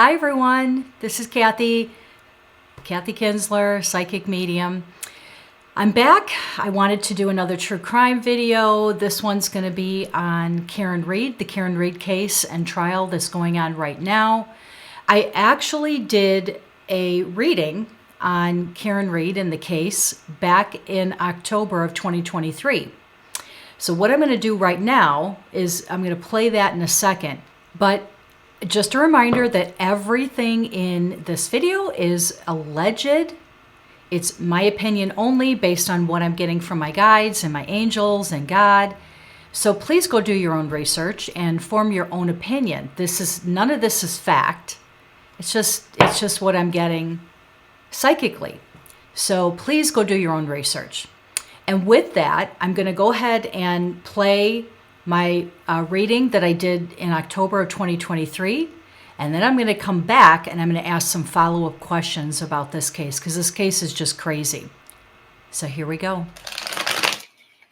Hi everyone, this is KathieKinsler, psychic medium. I'm back. I wanted to do another true crime video. This one's going to be on Karen Reed, the Karen Reed case and trial that's going on right now. I actually did a reading on Karen Reed and the case back in October of 2023. So what I'm going to do right now is I'm going to play that in a second, but just a reminder that everything in this video is alleged. It's my opinion only based on what I'm getting from my guides and my angels and God. So please go do your own research and form your own opinion. None of this is fact. It's just what I'm getting psychically. So please go do your own research. And with that, I'm going to go ahead and play my reading that I did in October of 2023. And then I'm going to come back and I'm going to ask some follow-up questions about this case because this case is just crazy. So here we go.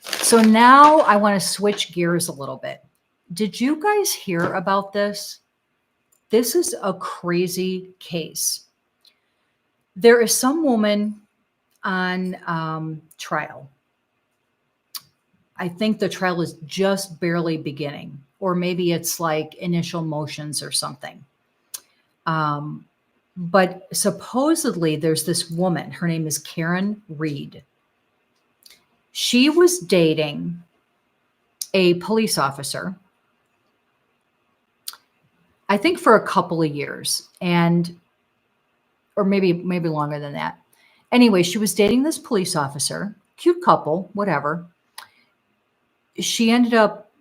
So now I want to switch gears a little bit. Did you guys hear about this? This is a crazy case. There is some woman on trial. I think the trial is just barely beginning, or maybe it's like initial motions or something. But supposedly there's this woman, her name is Karen Reed. She was dating a police officer, I think for a couple of years, or maybe longer than that. Anyway, she was dating this police officer, cute couple, whatever. She ended up,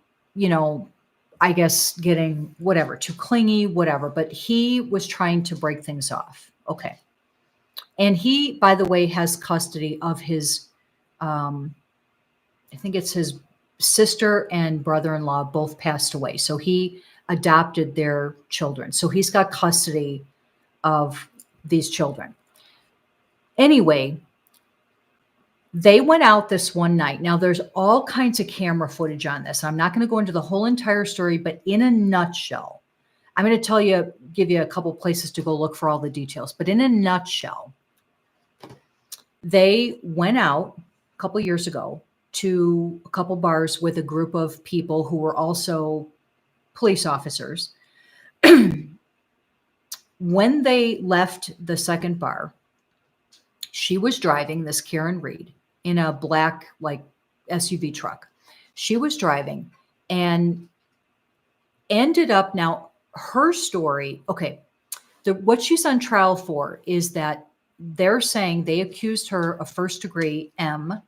I guess getting whatever, too clingy, whatever, but he was trying to break things off. Okay. And he, by the way, has custody of his, I think it's his sister and brother-in-law both passed away. So he adopted their children. So he's got custody of these children. Anyway, they went out this one night. Now, there's all kinds of camera footage on this. I'm not going to go into the whole entire story, but in a nutshell, I'm going to give you a couple places to go look for all the details. But in a nutshell, they went out a couple years ago to a couple bars with a group of people who were also police officers. When they left the second bar, she was driving, this Karen Reed, in a black SUV truck. She was driving and ended up, now her story, okay, what she's on trial for is that they're saying they accused her of first degree M.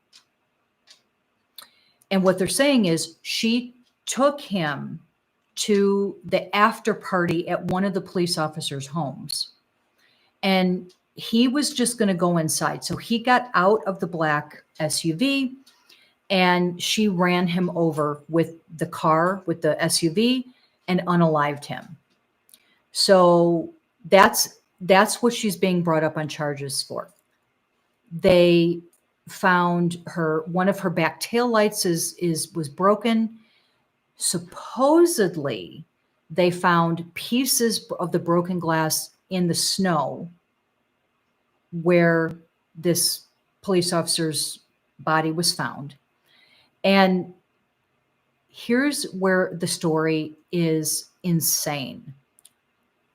And what they're saying is she took him to the after party at one of the police officers' homes. And he was just going to go inside. So he got out of the black SUV and she ran him over with the car, with the SUV, and unalived him. So that's what she's being brought up on charges for. They found one of her back tail lights was broken. Supposedly, they found pieces of the broken glass in the snow where this police officer's body was found. And here's where the story is insane.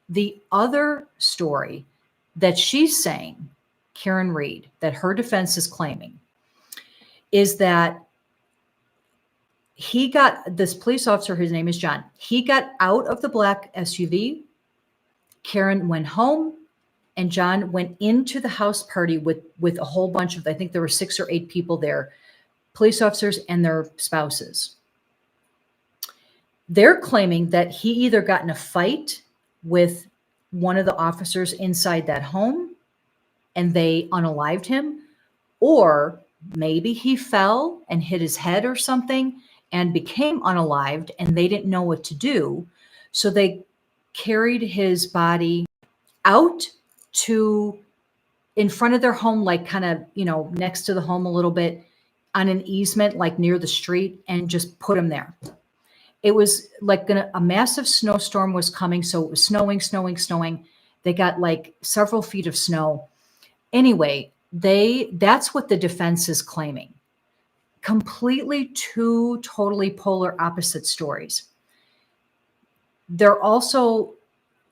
The other story that she's saying, Karen Reed, that her defense is claiming, is that this police officer, his name is John, he got out of the black SUV. Karen went home. And John went into the house party with a whole bunch of, I think there were 6 or 8 people there, police officers and their spouses. They're claiming that he either got in a fight with one of the officers inside that home and they unalived him, or maybe he fell and hit his head or something and became unalived and they didn't know what to do. So they carried his body out to in front of their home, like kind of, next to the home a little bit on an easement, like near the street, and just put him there. It was like a massive snowstorm was coming. So it was snowing, snowing, snowing. They got like several feet of snow. Anyway, that's what the defense is claiming. Completely two totally polar opposite stories. They're also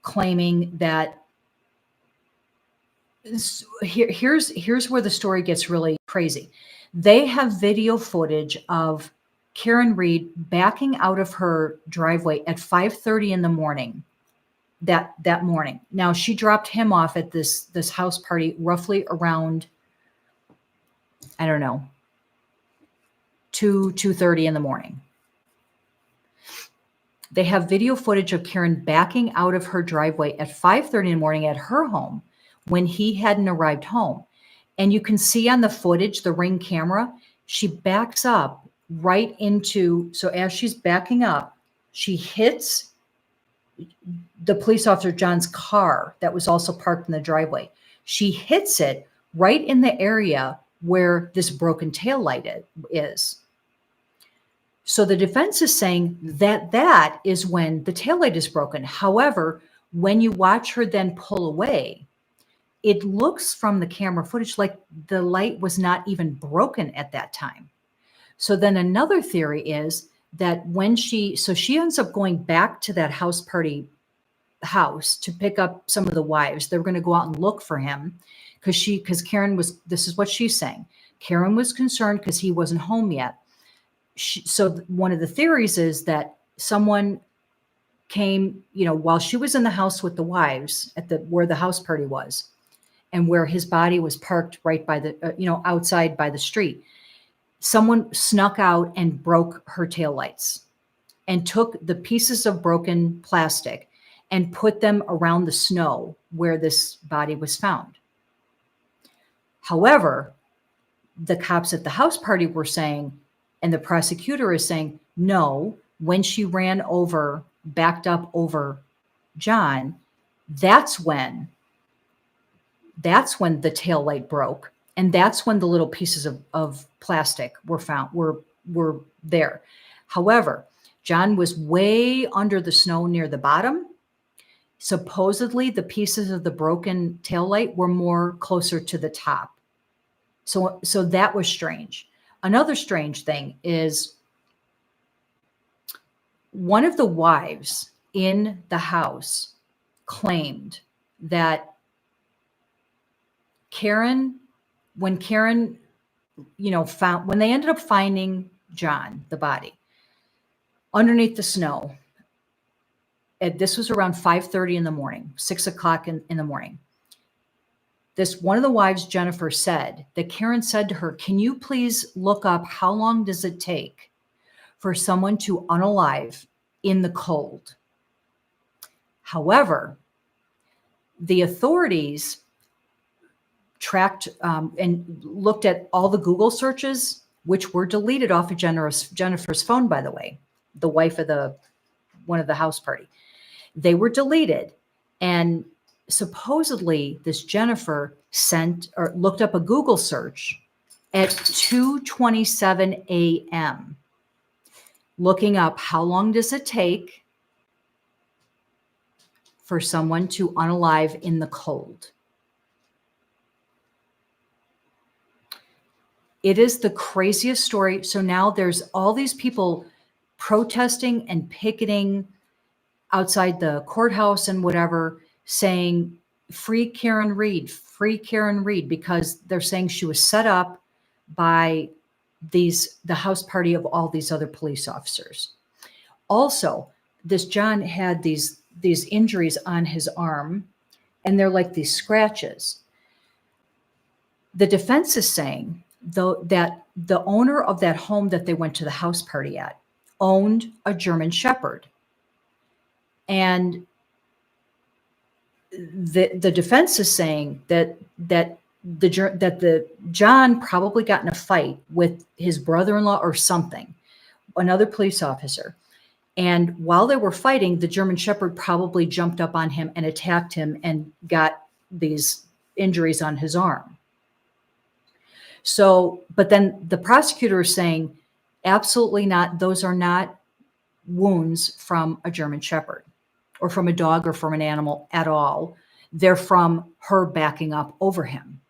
claiming that here's where the story gets really crazy. They have video footage of Karen Reed backing out of her driveway at 5:30 in the morning that morning. Now she dropped him off at this house party roughly around, I don't know, 2:30 in the morning. They have video footage of Karen backing out of her driveway at 5:30 in the morning at her home when he hadn't arrived home. And you can see on the footage, the Ring camera, she backs up right into, so as she's backing up, she hits the police officer John's car that was also parked in the driveway. She hits it right in the area where this broken taillight is. So the defense is saying that is when the taillight is broken. However, when you watch her then pull away, it looks from the camera footage like the light was not even broken at that time. So then another theory is that she ends up going back to that house party house to pick up some of the wives. They're going to go out and look for him because Karen was, this is what she's saying. Karen was concerned because he wasn't home yet. So one of the theories is that someone came, while she was in the house with the wives where the house party was and where his body was parked right by the, outside by the street. Someone snuck out and broke her taillights and took the pieces of broken plastic and put them around the snow where this body was found. However, the cops at the house party were saying, and the prosecutor is saying, no, when she backed up over John, that's when the taillight broke. And that's when the little pieces of plastic were found, were there. However, John was way under the snow near the bottom. Supposedly, the pieces of the broken taillight were more closer to the top. So that was strange. Another strange thing is one of the wives in the house claimed that when they ended up finding John, the body, underneath the snow, this was around 5:30 in the morning, 6 o'clock in the morning. One of the wives, Jennifer, said that Karen said to her, can you please look up how long does it take for someone to unalive in the cold? However, the authorities tracked and looked at all the Google searches, which were deleted off of Jennifer's phone, by the way, the wife of one of the house party. They were deleted. And supposedly this Jennifer looked up a Google search at 2:27 a.m. looking up how long does it take for someone to unalive in the cold. It is the craziest story. So now there's all these people protesting and picketing outside the courthouse and whatever, saying, free Karen Reed, because they're saying she was set up by the house party of all these other police officers. Also, this John had these injuries on his arm, and they're like these scratches. The defense is saying, though, that the owner of that home that they went to the house party at owned a German Shepherd. And the defense is saying that the John probably got in a fight with his brother-in-law or something, another police officer. And while they were fighting, the German Shepherd probably jumped up on him and attacked him and got these injuries on his arm. So, but then the prosecutor is saying, absolutely not. Those are not wounds from a German Shepherd or from a dog or from an animal at all. They're from her backing up over him.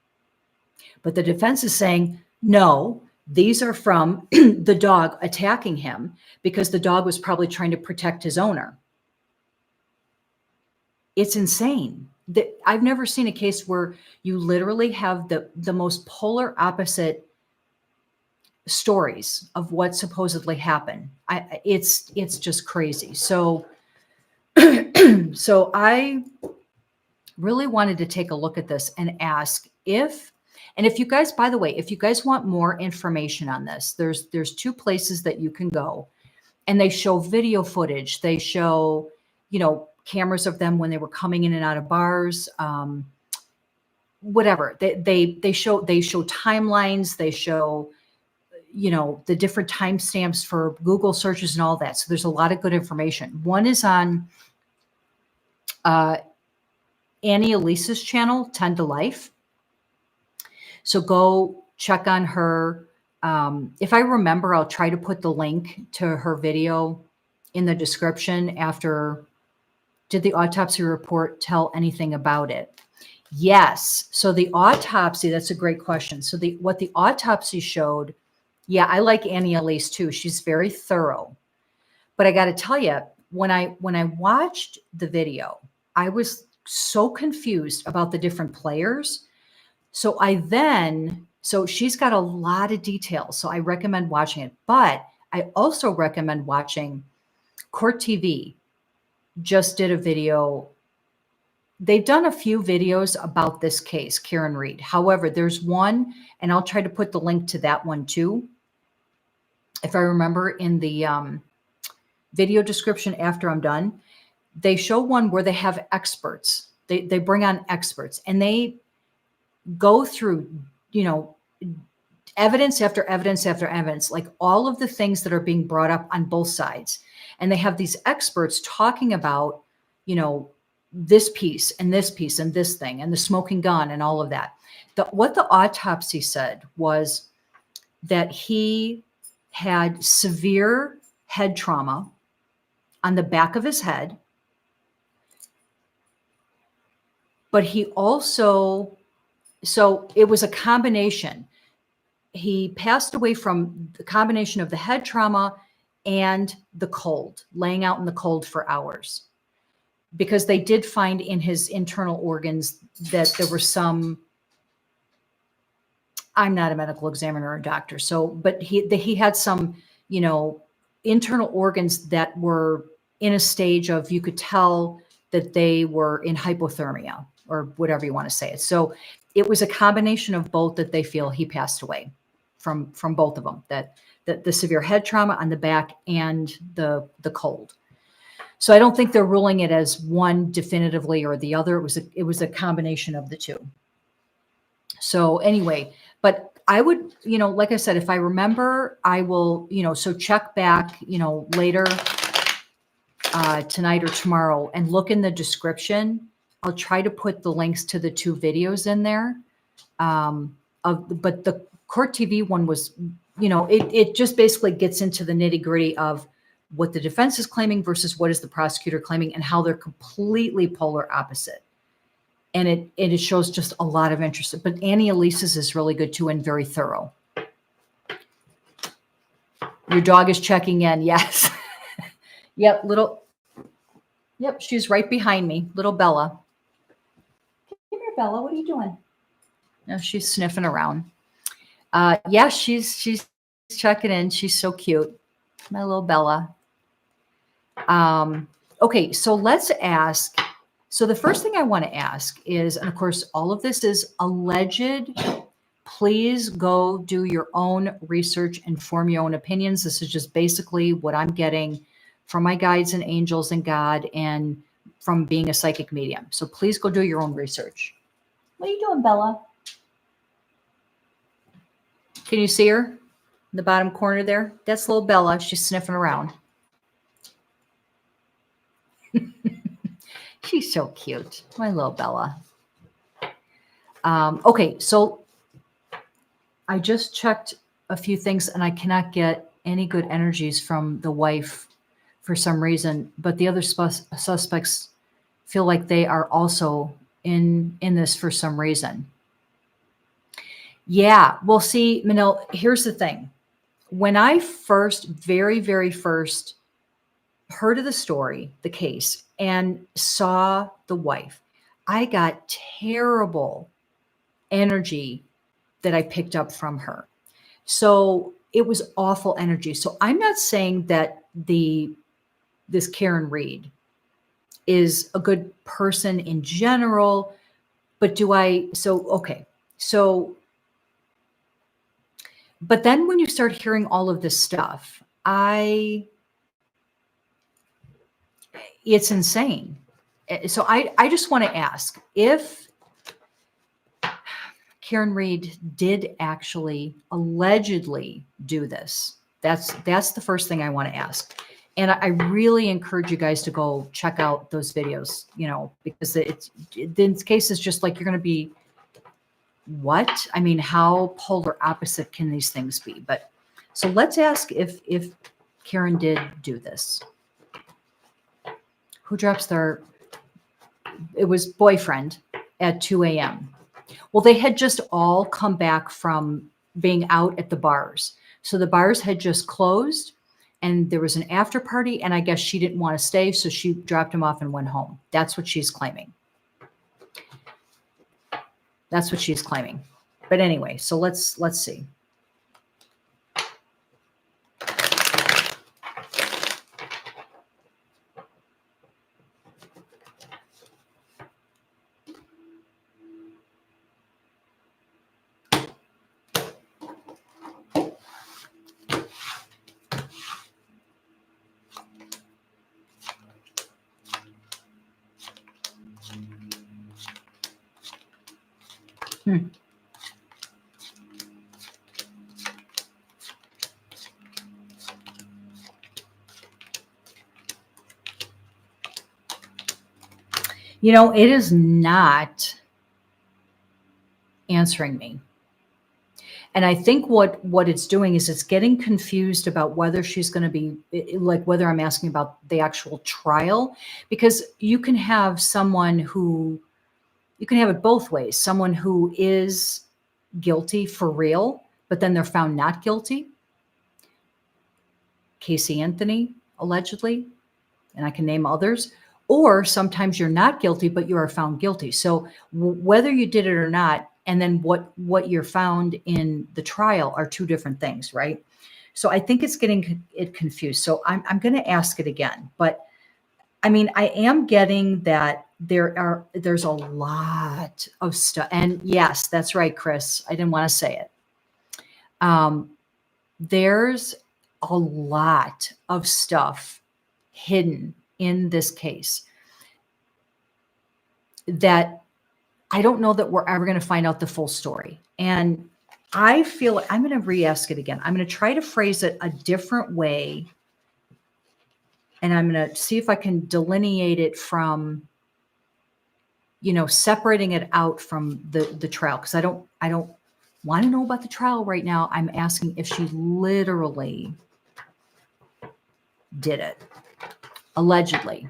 But the defense is saying, no, these are from the dog attacking him because the dog was probably trying to protect his owner. It's insane. I've never seen a case where you literally have the most polar opposite stories of what supposedly happened. It's just crazy. So I really wanted to take a look at this and ask if you guys, by the way, if you guys want more information on this, there's two places that you can go, and they show video footage. They show, cameras of them when they were coming in and out of bars, whatever. They show timelines. They show, the different timestamps for Google searches and all that. So there's a lot of good information. One is on Annie Elise's channel, 10 to Life. So go check on her. If I remember, I'll try to put the link to her video in the description after. Did the autopsy report tell anything about it? Yes. So the autopsy, that's a great question. So what the autopsy showed, yeah, I like Annie Elise too. She's very thorough. But I got to tell you, when I watched the video, I was so confused about the different players. So she's got a lot of details. So I recommend watching it. But I also recommend watching Court TV. Just did a video. They've done a few videos about this case, Karen Read. However, there's one, and I'll try to put the link to that one too, if I remember, in the video description after I'm done. They show one where they have experts. They bring on experts, and they go through, evidence after evidence after evidence, like all of the things that are being brought up on both sides. And they have these experts talking about, this piece and this piece and this thing and the smoking gun and all of that. What the autopsy said was that he had severe head trauma on the back of his head, but he also, so it was a combination. He passed away from the combination of the head trauma and the cold, laying out in the cold for hours, because they did find in his internal organs that there were some, I'm not a medical examiner or a doctor, but he had some, internal organs that were in a stage of, you could tell that they were in hypothermia or whatever you want to say it. So it was a combination of both that they feel he passed away from both of them, that the severe head trauma on the back and the cold. So I don't think they're ruling it as one definitively or the other. It was a combination of the two. So anyway, but I would, like I said, if I remember, I will, so check back, later tonight or tomorrow and look in the description. I'll try to put the links to the two videos in there. But the Court TV one was, it just basically gets into the nitty gritty of what the defense is claiming versus what is the prosecutor claiming and how they're completely polar opposite. And it shows just a lot of interest. But Annie Elise's is really good too and very thorough. Your dog is checking in. Yes. Yep. Yep. She's right behind me. Little Bella. Come here, Bella. What are you doing? No, she's sniffing around. Yeah, she's checking in. She's so cute. My little Bella. Okay, so let's ask. So the first thing I want to ask is, and of course, all of this is alleged. Please go do your own research and form your own opinions. This is just basically what I'm getting from my guides and angels and God and from being a psychic medium. So please go do your own research. What are you doing, Bella? Can you see her in the bottom corner there? That's little Bella. She's sniffing around. She's so cute. My little Bella. Okay, so I just checked a few things and I cannot get any good energies from the wife for some reason, but the other suspects feel like they are also in this for some reason. Yeah. Well, see, Manil, here's the thing. When I first, very, very first heard of the story, the case, and saw the wife, I got terrible energy that I picked up from her. So it was awful energy. So I'm not saying that this Karen Reed is a good person in general, but okay. So, but then when you start hearing all of this stuff, it's insane. So I just want to ask if Karen Reed did actually allegedly do this. That's the first thing I want to ask. And I really encourage you guys to go check out those videos, because this case is just like, you're going to be, what? I mean, how polar opposite can these things be? But so let's ask if Karen did do this. Who drops it was boyfriend at 2 a.m. Well, they had just all come back from being out at the bars. So the bars had just closed and there was an after party, and I guess she didn't want to stay, so she dropped him off and went home. That's what she's claiming. But anyway, so let's see. It is not answering me. And I think what it's doing is it's getting confused about whether she's going to be, like, whether I'm asking about the actual trial, because you can have it both ways. Someone who is guilty for real, but then they're found not guilty. Casey Anthony, allegedly, and I can name others. Or sometimes you're not guilty, but you are found guilty. So whether you did it or not, and then what you're found in the trial are two different things, right? So I think it's getting it confused. So I'm going to ask it again. But I mean, I am getting that there's a lot of stuff. And yes, that's right, Chris. I didn't want to say it. There's a lot of stuff hidden in this case that I don't know that we're ever going to find out the full story. And I feel I'm going to re-ask it again. I'm going to try to phrase it a different way. And I'm going to see if I can delineate it from, separating it out from the trial. Because I don't want to know about the trial right now. I'm asking if she literally did it, allegedly.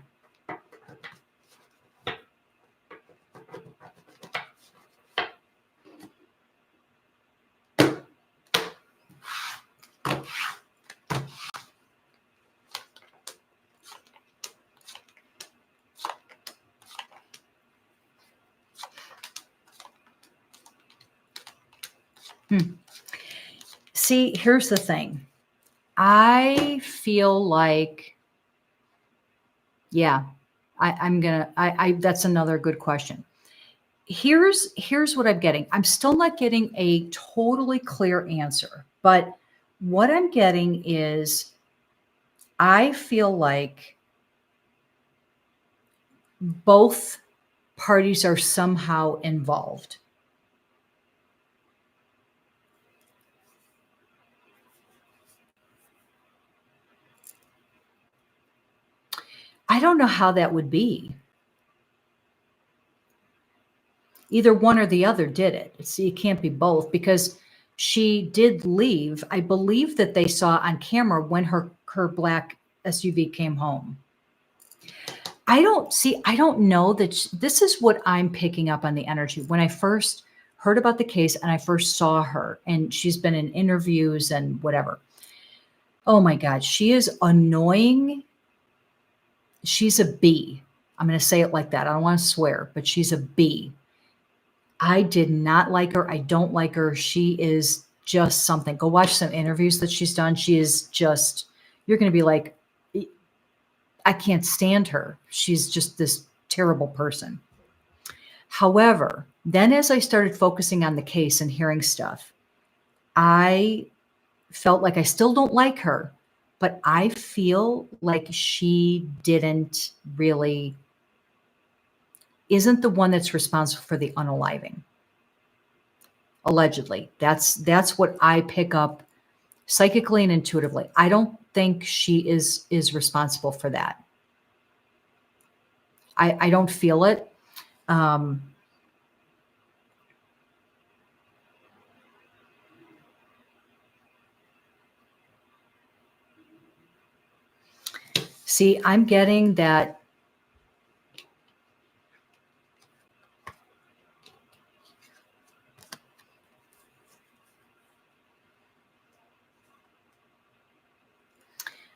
See, here's the thing. I feel like, yeah, that's another good question. Here's what I'm getting. I'm still not getting a totally clear answer, but what I'm getting is I feel like both parties are somehow involved. I don't know how that would be. Either one or the other did it. See, it can't be both, because she did leave. I believe that they saw on camera when her black SUV came home. I don't know that this is what I'm picking up on the energy. When I first heard about the case and I first saw her, and she's been in interviews and whatever. Oh my God, she is annoying. She's a B. I'm going to say it like that. I don't want to swear, but she's a B. I did not like her. I don't like her. She is just something. Go watch some interviews that she's done. She is just, you're going to be like, I can't stand her. She's just this terrible person. However, then as I started focusing on the case and hearing stuff, I felt like I still don't like her, but I feel like she isn't the one that's responsible for the unaliving. Allegedly. That's what I pick up psychically and intuitively. I don't think she is responsible for that. I don't feel it. See, I'm getting that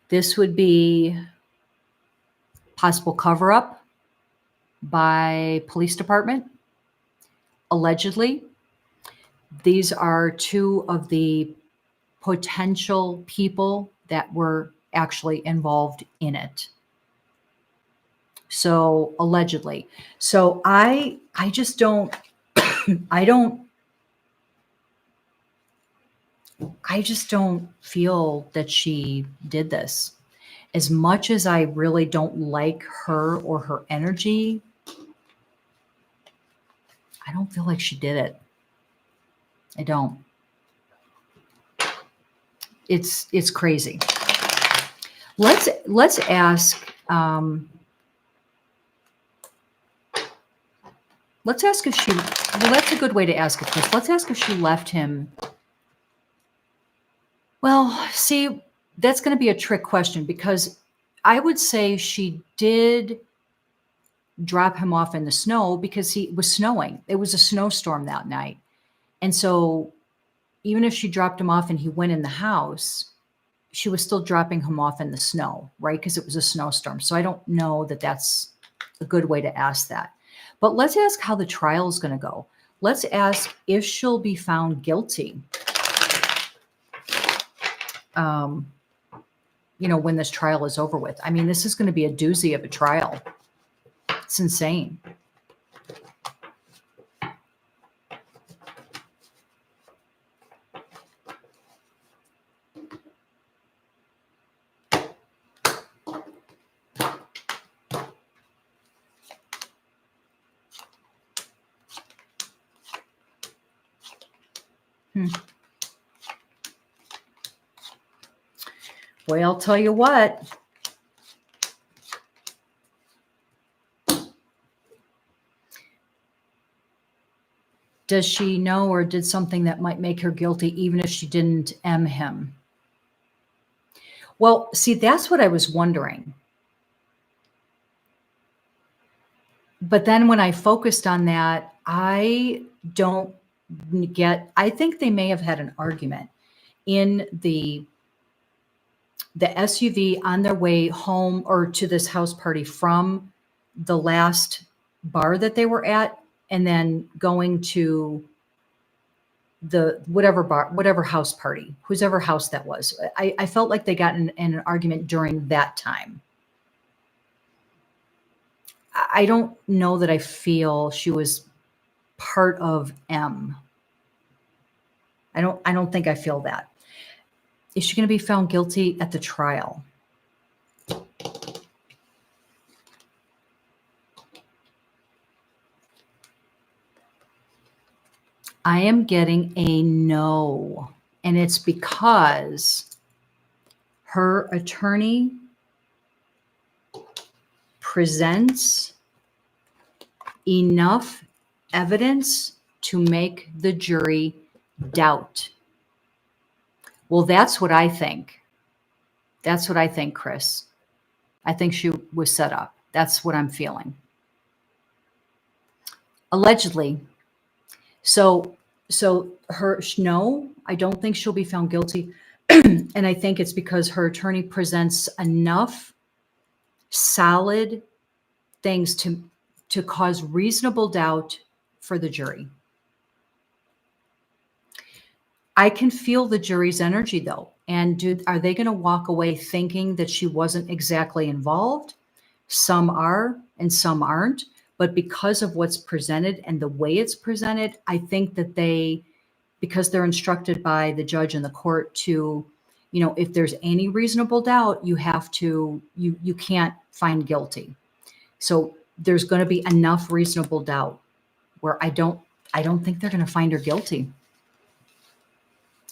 this would be possible cover-up by police department. Allegedly, these are two of the potential people that were actually involved in it. So allegedly. So I just don't, I just don't feel that she did this. As much as I really don't like her or her energy, I don't feel like she did it. I don't. It's crazy. Let's ask let's ask if she, well, that's a good way to ask it, Chris. Let's ask if she left him. Well, see, that's going to be a trick question because I would say she did drop him off in the snow because he was snowing. It was a snowstorm that night. And so even if she dropped him off and he went in the house, she was still dropping him off in the snow, right? Because it was a snowstorm. So I don't know that that's a good way to ask that. But let's ask how the trial is going to go. Let's ask if she'll be found guilty. When this trial is over with. I mean, this is going to be a doozy of a trial. It's insane. Boy, I'll tell you what. Does she know or did something that might make her guilty even if she didn't M him? Well, see, that's what I was wondering. But then when I focused on that, I think they may have had an argument in the SUV on their way home or to this house party from the last bar that they were at, and then going to the whatever house party, whoever house that was. I felt like they got in an argument during that time. I don't know that I feel she was part of M. I don't think I feel that. Is she going to be found guilty at the trial? I am getting a no, and it's because her attorney presents enough evidence to make the jury doubt. Well, that's what I think. That's what I think, Chris. I think she was set up. That's what I'm feeling. Allegedly. So, no, I don't think she'll be found guilty. And I think it's because her attorney presents enough solid things to cause reasonable doubt for the jury. I can feel the jury's energy though. And are they going to walk away thinking that she wasn't exactly involved? Some are and some aren't. But because of what's presented and the way it's presented, I think that because they're instructed by the judge and the court to, if there's any reasonable doubt, you can't find guilty. So there's going to be enough reasonable doubt where I don't think they're going to find her guilty.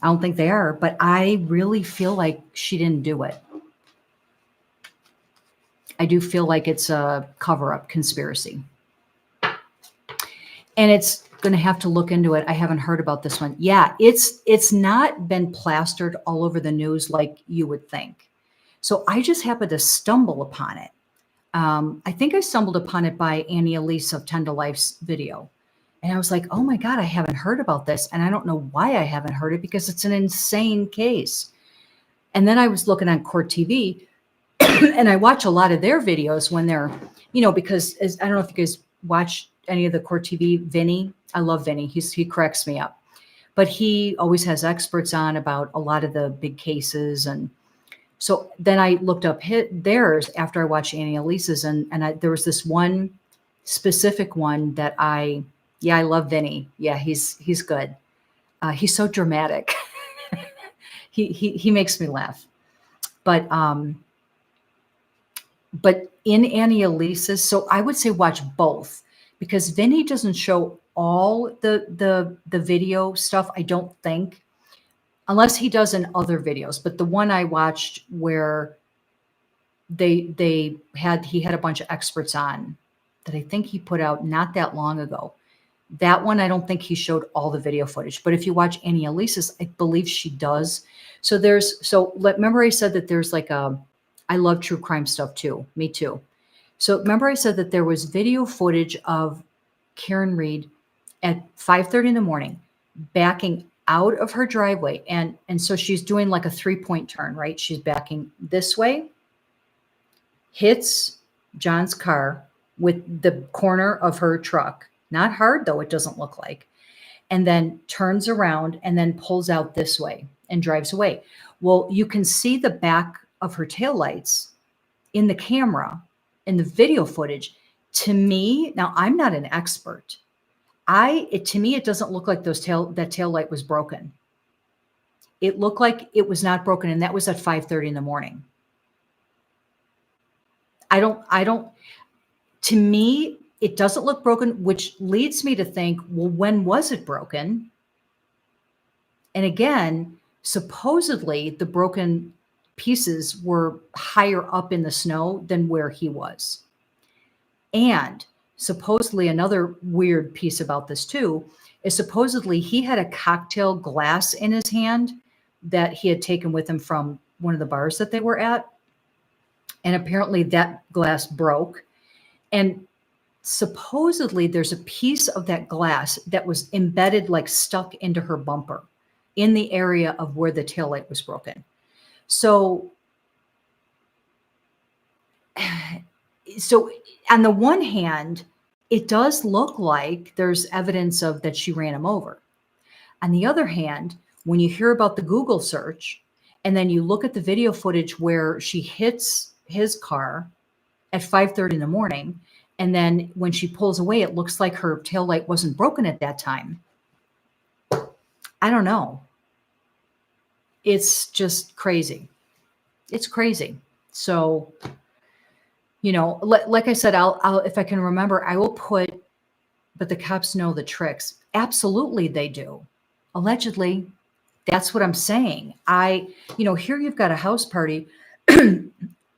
I don't think they are, but I really feel like she didn't do it. I do feel like it's a cover-up conspiracy. And it's going to have to look into it. I haven't heard about this one. Yeah, it's not been plastered all over the news like you would think. So I just happened to stumble upon it. I think I stumbled upon it by Annie Elise of 10 to Life's video. And I was like, oh my God, I haven't heard about this. And I don't know why I haven't heard it because it's an insane case. And then I was looking on Court TV and I watch a lot of their videos when they're, because I don't know if you guys watch any of the Court TV, Vinny. I love Vinny. He cracks me up. But he always has experts on about a lot of the big cases. And so then I looked up theirs after I watched Annie Elise's. And there was this one specific one that I love Vinny. Yeah, he's good. He's so dramatic. he makes me laugh. But in Annie Elise's, so I would say watch both because Vinny doesn't show all the video stuff, I don't think, unless he does in other videos. But the one I watched where he had a bunch of experts on that I think he put out not that long ago. That one, I don't think he showed all the video footage. But if you watch Annie Elise's, I believe she does. So remember I said that there's I love true crime stuff too. Me too. So remember I said that there was video footage of Karen Read at 5:30 in the morning backing out of her driveway. And so she's doing like a 3-point turn, right? She's backing this way, hits John's car with the corner of her truck. Not hard though, it doesn't look like. And then turns around and then pulls out this way and drives away. Well, you can see the back of her taillights in the camera, in the video footage. To me, now I'm not an expert. To me, it doesn't look like that tail light was broken. It looked like it was not broken, and that was at 5:30 in the morning. To me, it doesn't look broken, which leads me to think, well, when was it broken? And again, supposedly the broken pieces were higher up in the snow than where he was. And supposedly another weird piece about this too is supposedly he had a cocktail glass in his hand that he had taken with him from one of the bars that they were at. And apparently that glass broke. And supposedly there's a piece of that glass that was embedded, like stuck into her bumper in the area of where the taillight was broken. So on the one hand, it does look like there's evidence of that she ran him over. On the other hand, when you hear about the Google search and then you look at the video footage where she hits his car at 5:30 in the morning, and then when she pulls away, it looks like her taillight wasn't broken at that time. I don't know. It's just crazy. It's crazy. So, like I said, I'll if I can remember, I will put, but the cops know the tricks. Absolutely they do. Allegedly. That's what I'm saying. Here you've got a house party.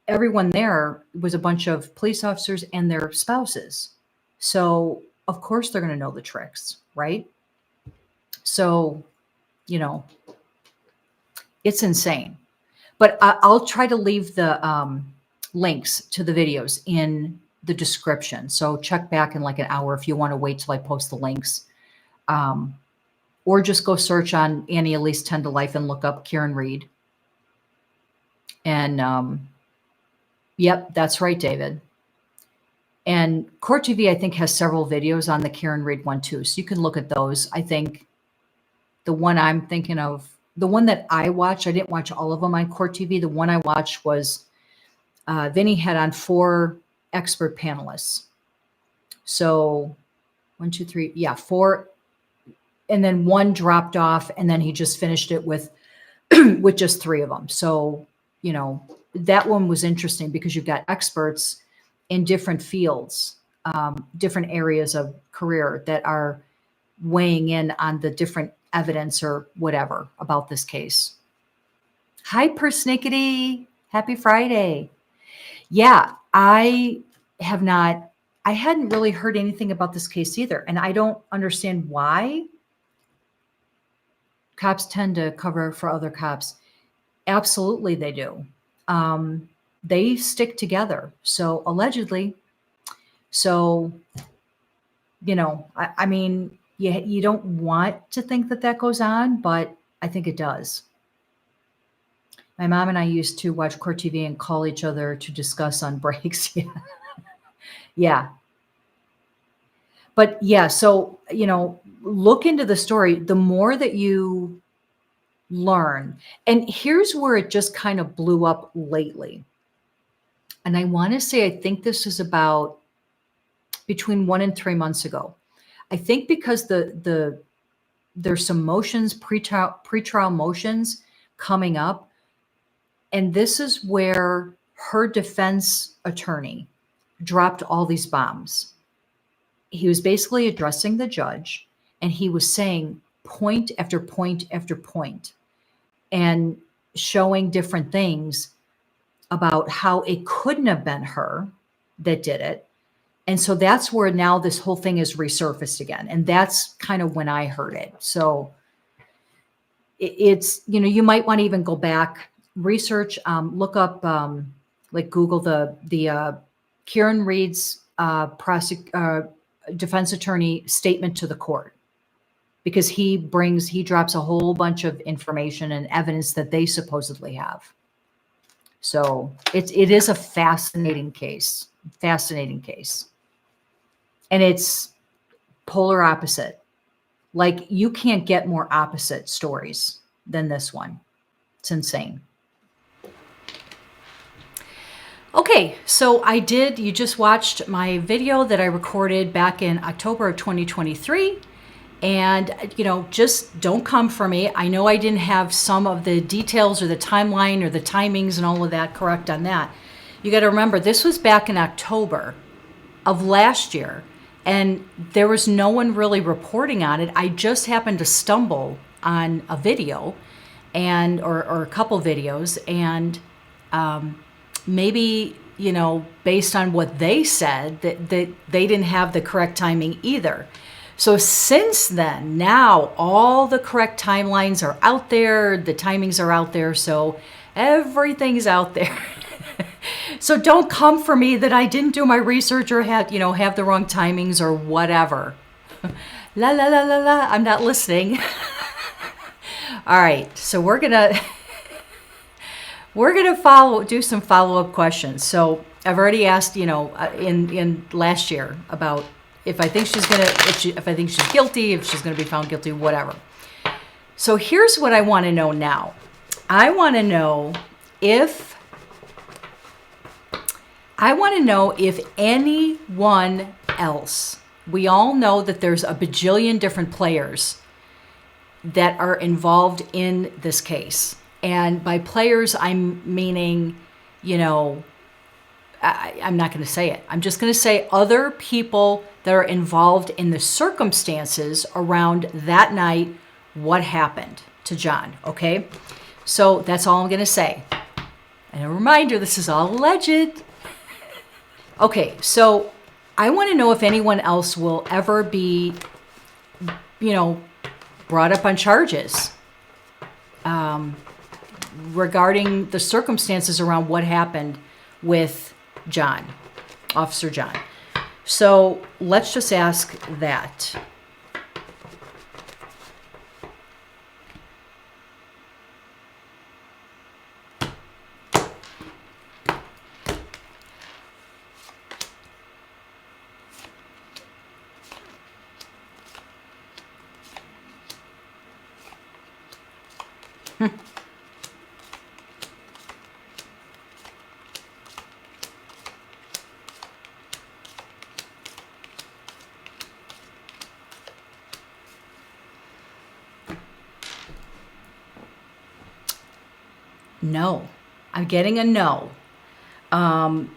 Everyone there was a bunch of police officers and their spouses. So of course they're going to know the tricks, right? So, it's insane. But I'll try to leave the links to the videos in the description. So check back in like an hour if you want to wait till I post the links. Or just go search on Annie Elise 10 to Life and look up Karen Read. And yep, that's right, David. And Court TV, I think, has several videos on the Karen Read one too. So you can look at those. I think the one I'm thinking of, the one that I watched, I didn't watch all of them on Court TV. The one I watched was Vinny had on 4 expert panelists. So 1, 2, 3, yeah, 4. And then 1 dropped off, and then he just finished it with with just 3 of them. So, you know, that one was interesting because you've got experts in different fields, different areas of career that are weighing in on the different evidence or whatever about this case. Hi, Persnickety. Happy Friday. Yeah, I hadn't really heard anything about this case either. And I don't understand why cops tend to cover for other cops. Absolutely, they do. They stick together. So allegedly, so, you know, I mean, you don't want to think that that goes on, but I think it does. My mom and I used to watch Court TV and call each other to discuss on breaks. Yeah. Yeah. But yeah, so, you know, look into the story. The more that you learn, and here's where it just kind of blew up lately. And I want to say, I think this is about between 1 and 3 months ago. I think because there's some motions, pretrial motions coming up. And this is where her defense attorney dropped all these bombs. He was basically addressing the judge, and he was saying point after point after point and showing different things about how it couldn't have been her that did it. And so that's where now this whole thing is resurfaced again. And that's kind of when I heard it. So it's, you know, you might want to even go back, research, look up, like Google the Karen Read's defense attorney statement to the court, because he drops a whole bunch of information and evidence that they supposedly have. So it is a fascinating case, and it's polar opposite. Like, you can't get more opposite stories than this one. It's insane. Okay, so you just watched my video that I recorded back in October of 2023. And, you know, just don't come for me. I know I didn't have some of the details or the timeline or the timings and all of that correct on that. You got to remember, this was back in October of last year, and there was no one really reporting on it. I just happened to stumble on a video or a couple videos, and maybe, you know, based on what they said, that they didn't have the correct timing either. So since then, now all the correct timelines are out there, the timings are out there, so everything's out there. So don't come for me that I didn't do my research or have the wrong timings or whatever. La la la la la, I'm not listening. All right, so we're gonna do some follow-up questions. So I've already asked, in last year about if I think if I think she's guilty, if she's gonna be found guilty, whatever. So here's what I want to know now. I want to know if anyone else. We all know that there's a bajillion different players that are involved in this case. And by players, I'm meaning, I'm not going to say it. I'm just going to say other people that are involved in the circumstances around that night, what happened to John, okay? So that's all I'm going to say. And a reminder, this is all alleged. Okay, so I want to know if anyone else will ever be, brought up on charges regarding the circumstances around what happened with John, Officer John. So let's just ask that. No, I'm getting a no. And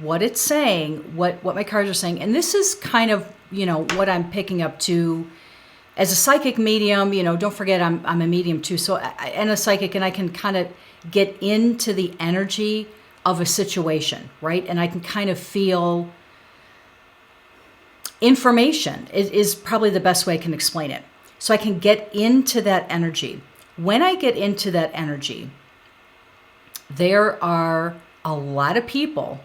what it's saying, what my cards are saying, and this is kind of, what I'm picking up to as a psychic medium. Don't forget I'm a medium too. So and a psychic, and I can kind of get into the energy of a situation, right? And I can kind of feel information is probably the best way I can explain it. So I can get into that energy. When I get into that energy, there are a lot of people,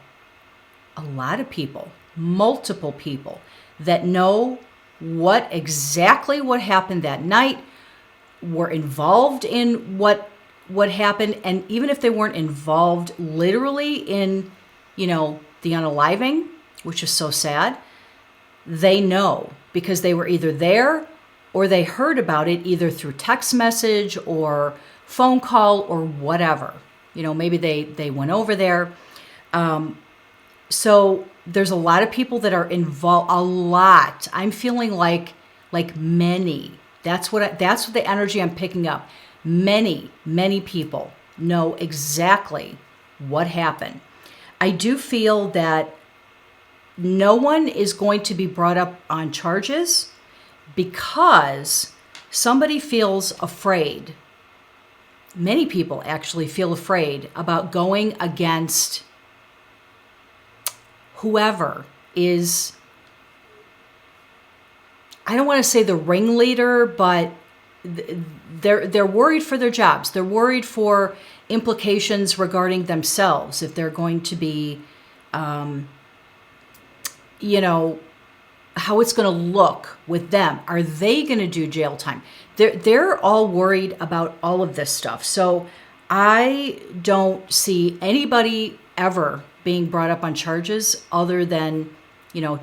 multiple people that know exactly what happened that night, were involved in what happened. And even if they weren't involved literally in, the unaliving, which is so sad, they know because they were either there or they heard about it either through text message or phone call or whatever. Maybe they went over there. So there's a lot of people that are involved. A lot. I'm feeling like many. That's what the energy I'm picking up. Many people know exactly what happened. I do feel that no one is going to be brought up on charges because somebody feels afraid. Many people actually feel afraid about going against whoever is, I don't want to say the ringleader, but they're worried for their jobs. They're worried for implications regarding themselves if they're going to be, how it's going to look with them. Are they going to do jail time? They're all worried about all of this stuff. So I don't see anybody ever being brought up on charges other than,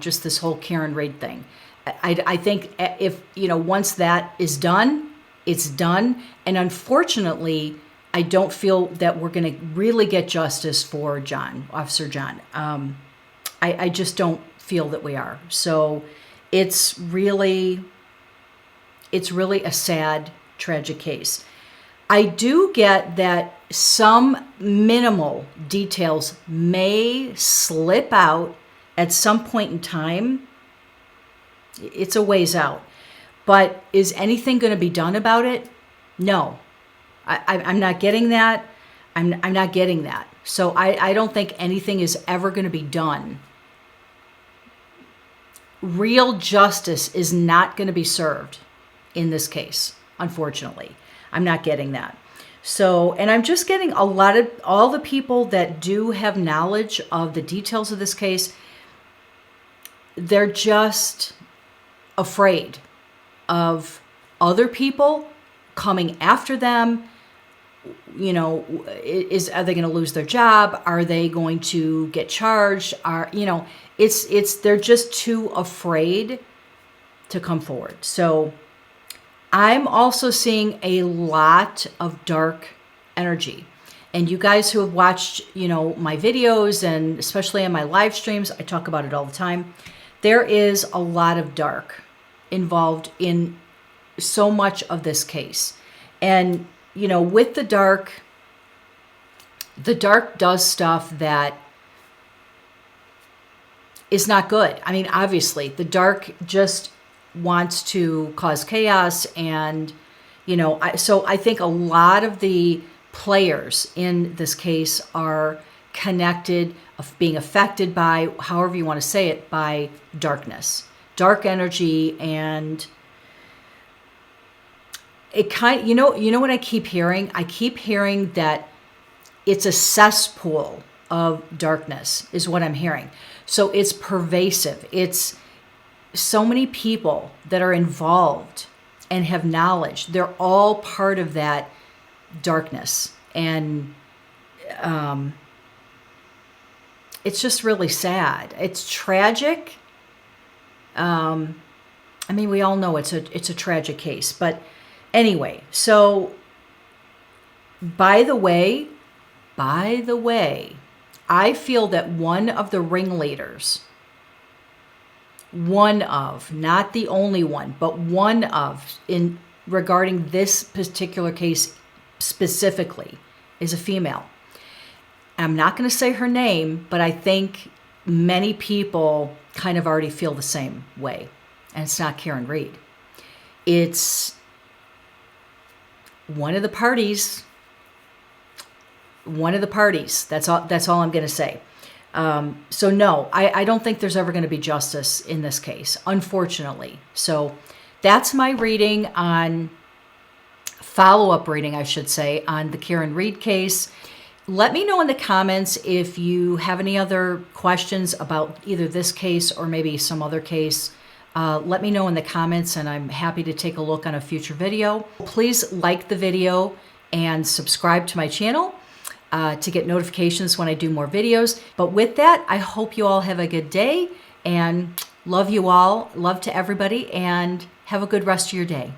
just this whole Karen Reid thing. I think if, once that is done, it's done. And unfortunately, I don't feel that we're going to really get justice for Officer John. I just don't feel that we are. So it's really a sad, tragic case. I do get that some minimal details may slip out at some point in time. It's a ways out. But is anything going to be done about it? No. I'm not getting that. I'm not getting that. So I don't think anything is ever going to be done. Real justice is not going to be served in this case, unfortunately. I'm not getting that. So, and I'm just getting all the people that do have knowledge of the details of this case, they're just afraid of other people coming after them. Are they going to lose their job? Are they going to get charged? They're just too afraid to come forward. So I'm also seeing a lot of dark energy. And you guys who have watched, my videos and especially on my live streams, I talk about it all the time. There is a lot of dark involved in so much of this case. And, with the dark does stuff that is not good. I mean, obviously, the dark just wants to cause chaos. And, so I think a lot of the players in this case are connected, of being affected by, however you want to say it, by darkness, dark energy. And it what I keep hearing? I keep hearing that it's a cesspool of darkness is what I'm hearing. So it's pervasive. It's so many people that are involved and have knowledge. They're all part of that darkness. And it's just really sad. It's tragic. I mean, we all know it's a tragic case. But anyway, so by the way, I feel that one of the ringleaders, not the only one, but one of, in regarding this particular case specifically, is a female. I'm not going to say her name, but I think many people kind of already feel the same way. And it's not Karen Read. It's one of the parties. That's all I'm going to say. So no, I don't think there's ever going to be justice in this case, unfortunately. So that's my reading on, follow-up reading, I should say, on the Karen Read case. Let me know in the comments if you have any other questions about either this case or maybe some other case. Let me know in the comments, and I'm happy to take a look on a future video. Please like the video and subscribe to my channel to get notifications when I do more videos. But with that, I hope you all have a good day, and love you all. Love to everybody, and have a good rest of your day.